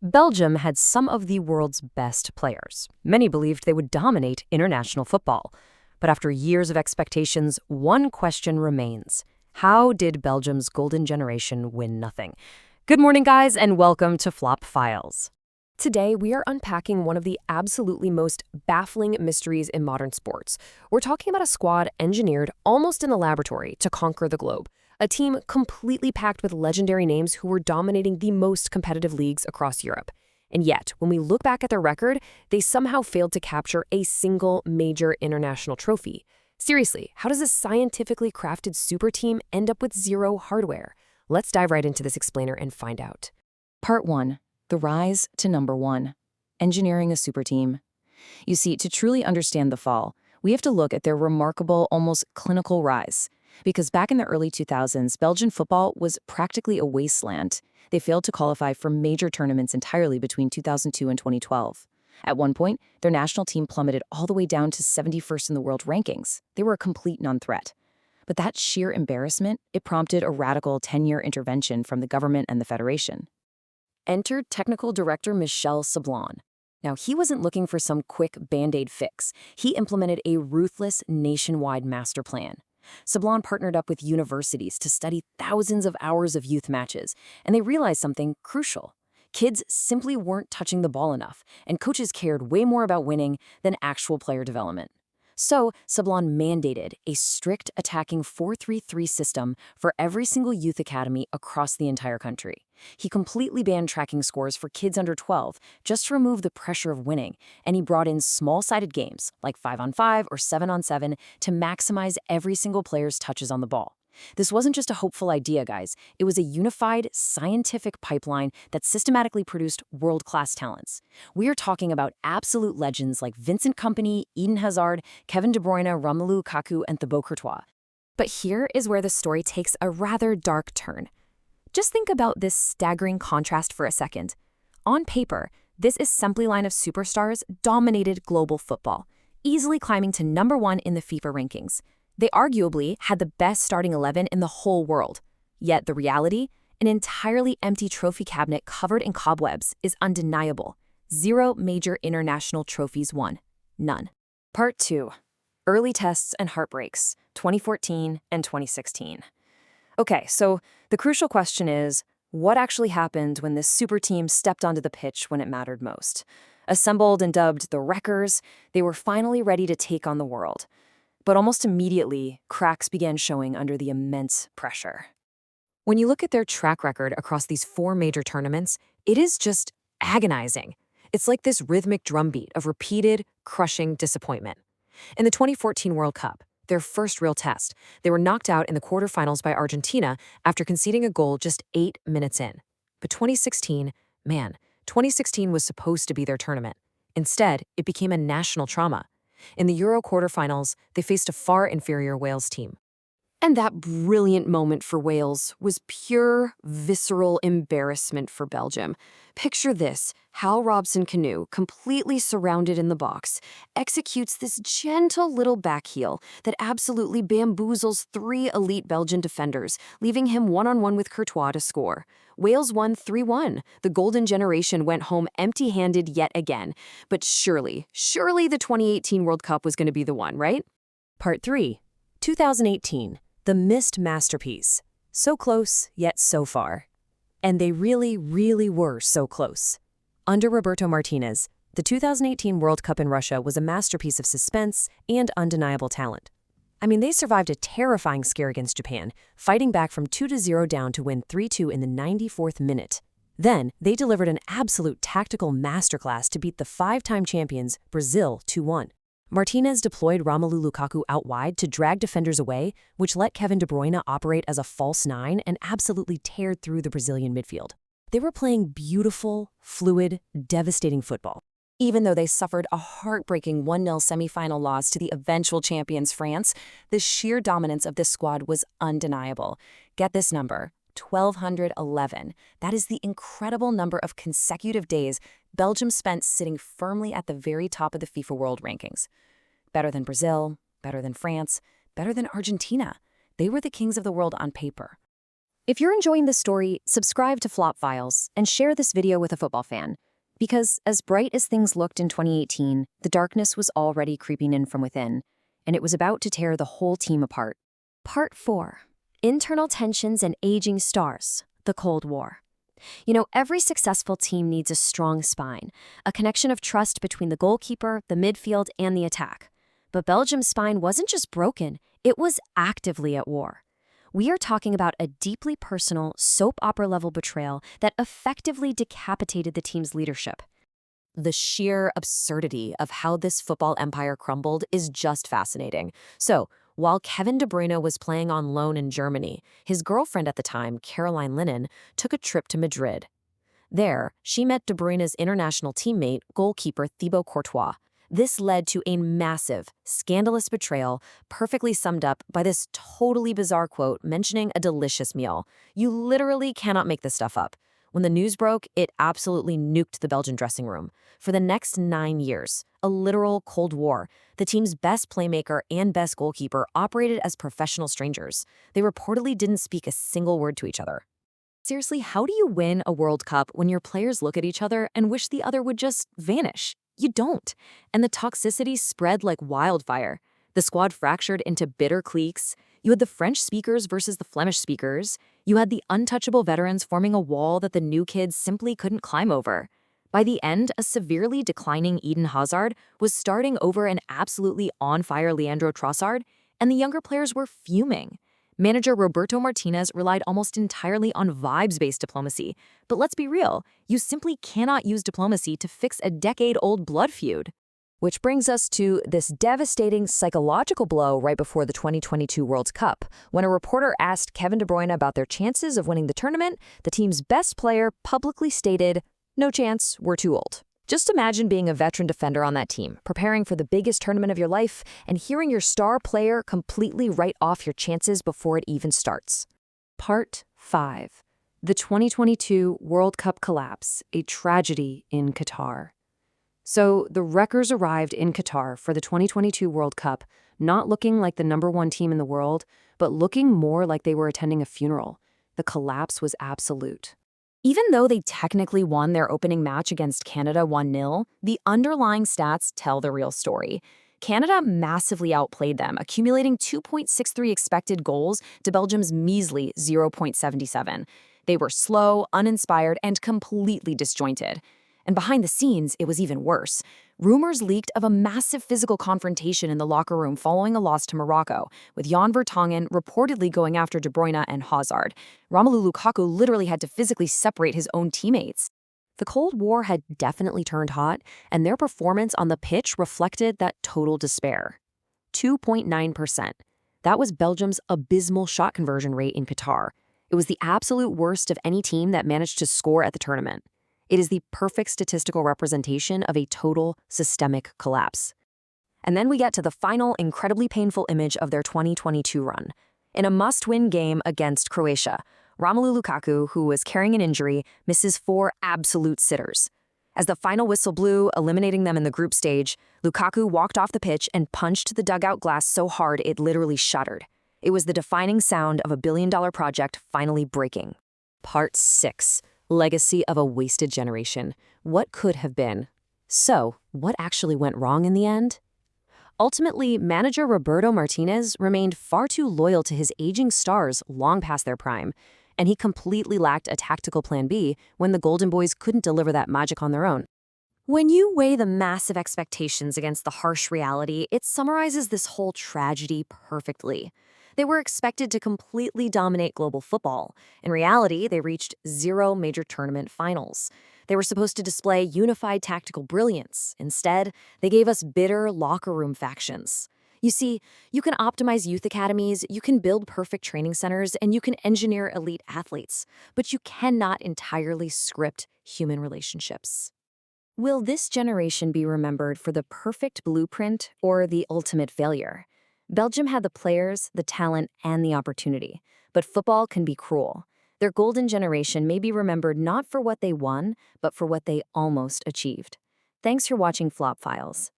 Belgium had some of the world's best players. Many believed they would dominate international football. But after years of expectations, one question remains. How did Belgium's Golden Generation win nothing? Good morning, guys, and welcome to Flop Files. Today, we are unpacking one of the absolutely most baffling mysteries in modern sports. We're talking about a squad engineered almost in the laboratory to conquer the globe. A team completely packed with legendary names who were dominating the most competitive leagues across Europe. And yet, when we look back at their record, they somehow failed to capture a single major international trophy. Seriously, how does a scientifically crafted super team end up with zero hardware? Let's dive right into this explainer and find out. Part 1. The Rise to Number 1. Engineering a Super Team. You see, to truly understand the fall, we have to look at their remarkable, almost clinical rise. Because back in the early 2000s, Belgian football was practically a wasteland. They failed to qualify for major tournaments entirely between 2002 and 2012. At one point, their national team plummeted all the way down to 71st in the world rankings. They were a complete non-threat. But that sheer embarrassment, it prompted a radical 10-year intervention from the government and the federation. Entered technical director Michel Sablon. Now, he wasn't looking for some quick Band-Aid fix. He implemented a ruthless nationwide master plan. Sablon partnered up with universities to study thousands of hours of youth matches, and they realized something crucial. Kids simply weren't touching the ball enough, and coaches cared way more about winning than actual player development. So, Sablon mandated a strict attacking 4-3-3 system for every single youth academy across the entire country. He completely banned tracking scores for kids under 12 just to remove the pressure of winning, and he brought in small-sided games like 5-on-5 or 7-on-7 to maximize every single player's touches on the ball. This wasn't just a hopeful idea, guys. It was a unified, scientific pipeline that systematically produced world-class talents. We are talking about absolute legends like Vincent Kompany, Eden Hazard, Kevin De Bruyne, Romelu Lukaku, and Thibaut Courtois. But here is where the story takes a rather dark turn. Just think about this staggering contrast for a second. On paper, this assembly line of superstars dominated global football, easily climbing to number 1 in the FIFA rankings. They arguably had the best starting 11 in the whole world. Yet the reality, an entirely empty trophy cabinet covered in cobwebs, is undeniable. Zero major international trophies won. None. Part 2. Early tests and heartbreaks, 2014 and 2016. Okay, so the crucial question is, what actually happened when this super team stepped onto the pitch when it mattered most? Assembled and dubbed the Wreckers, they were finally ready to take on the world. But almost immediately, cracks began showing under the immense pressure. When you look at their track record across these 4 major tournaments, it is just agonizing. It's like this rhythmic drumbeat of repeated, crushing disappointment. In the 2014 World Cup, their first real test, they were knocked out in the quarterfinals by Argentina after conceding a goal just 8 minutes in. But 2016 was supposed to be their tournament. Instead, it became a national trauma. In the Euro quarterfinals, they faced a far inferior Wales team. And that brilliant moment for Wales was pure, visceral embarrassment for Belgium. Picture this: Hal Robson-Kanu, completely surrounded in the box, executes this gentle little back heel that absolutely bamboozles 3 elite Belgian defenders, leaving him one-on-one with Courtois to score. Wales won 3-1. The Golden Generation went home empty-handed yet again. But surely the 2018 World Cup was going to be the one, right? Part 3. 2018. The missed masterpiece. So close, yet so far. And they really, really were so close. Under Roberto Martinez, the 2018 World Cup in Russia was a masterpiece of suspense and undeniable talent. I mean, they survived a terrifying scare against Japan, fighting back from 2-0 down to win 3-2 in the 94th minute. Then, they delivered an absolute tactical masterclass to beat the 5-time champions, Brazil, 2-1. Martinez deployed Romelu Lukaku out wide to drag defenders away, which let Kevin De Bruyne operate as a false 9 and absolutely tear through the Brazilian midfield. They were playing beautiful, fluid, devastating football. Even though they suffered a heartbreaking 1-0 semifinal loss to the eventual champions France, the sheer dominance of this squad was undeniable. Get this number: 1,211. That is the incredible number of consecutive days Belgium spent sitting firmly at the very top of the FIFA World rankings. Better than Brazil, better than France, better than Argentina. They were the kings of the world on paper. If you're enjoying this story, subscribe to Flop Files and share this video with a football fan. Because as bright as things looked in 2018, the darkness was already creeping in from within, and it was about to tear the whole team apart. Part 4. Internal Tensions and Aging Stars, the Cold War. Every successful team needs a strong spine, a connection of trust between the goalkeeper, the midfield, and the attack. But Belgium's spine wasn't just broken, it was actively at war. We are talking about a deeply personal, soap opera-level betrayal that effectively decapitated the team's leadership. The sheer absurdity of how this football empire crumbled is just fascinating. So, while Kevin De Bruyne was playing on loan in Germany, his girlfriend at the time, Caroline Linnen, took a trip to Madrid. There, she met De Bruyne's international teammate, goalkeeper Thibaut Courtois. This led to a massive, scandalous betrayal, perfectly summed up by this totally bizarre quote mentioning a delicious meal. You literally cannot make this stuff up. When the news broke, it absolutely nuked the Belgian dressing room. For the next 9 years, a literal Cold War, the team's best playmaker and best goalkeeper operated as professional strangers. They reportedly didn't speak a single word to each other. Seriously, how do you win a World Cup when your players look at each other and wish the other would just vanish? You don't. And the toxicity spread like wildfire. The squad fractured into bitter cliques. You had the French speakers versus the Flemish speakers. You had the untouchable veterans forming a wall that the new kids simply couldn't climb over. By the end, a severely declining Eden Hazard was starting over an absolutely on-fire Leandro Trossard, and the younger players were fuming. Manager Roberto Martinez relied almost entirely on vibes-based diplomacy. But let's be real, you simply cannot use diplomacy to fix a decade-old blood feud. Which brings us to this devastating psychological blow right before the 2022 World Cup. When a reporter asked Kevin De Bruyne about their chances of winning the tournament, the team's best player publicly stated, "No chance, we're too old." Just imagine being a veteran defender on that team, preparing for the biggest tournament of your life, and hearing your star player completely write off your chances before it even starts. Part 5. The 2022 World Cup Collapse, a tragedy in Qatar. So, the Wreckers arrived in Qatar for the 2022 World Cup, not looking like the #1 team in the world, but looking more like they were attending a funeral. The collapse was absolute. Even though they technically won their opening match against Canada 1-0, the underlying stats tell the real story. Canada massively outplayed them, accumulating 2.63 expected goals to Belgium's measly 0.77. They were slow, uninspired, and completely disjointed. And behind the scenes, it was even worse. Rumors leaked of a massive physical confrontation in the locker room following a loss to Morocco, with Jan Vertonghen reportedly going after De Bruyne and Hazard. Romelu Lukaku literally had to physically separate his own teammates. The Cold War had definitely turned hot, and their performance on the pitch reflected that total despair. 2.9%. That was Belgium's abysmal shot conversion rate in Qatar. It was the absolute worst of any team that managed to score at the tournament. It is the perfect statistical representation of a total systemic collapse. And then we get to the final, incredibly painful image of their 2022 run. In a must-win game against Croatia, Romelu Lukaku, who was carrying an injury, misses 4 absolute sitters. As the final whistle blew, eliminating them in the group stage, Lukaku walked off the pitch and punched the dugout glass so hard it literally shattered. It was the defining sound of a billion-dollar project finally breaking. Part 6. Legacy of a wasted generation. What could have been? So, what actually went wrong in the end? Ultimately, manager Roberto Martinez remained far too loyal to his aging stars long past their prime, and he completely lacked a tactical plan B when the Golden Boys couldn't deliver that magic on their own. When you weigh the massive expectations against the harsh reality, it summarizes this whole tragedy perfectly. They were expected to completely dominate global football. In reality, they reached 0 major tournament finals. They were supposed to display unified tactical brilliance. Instead, they gave us bitter locker room factions. You see, you can optimize youth academies, you can build perfect training centers, and you can engineer elite athletes, but you cannot entirely script human relationships. Will this generation be remembered for the perfect blueprint or the ultimate failure? Belgium had the players, the talent, and the opportunity. But football can be cruel. Their golden generation may be remembered not for what they won, but for what they almost achieved. Thanks for watching Flop Files.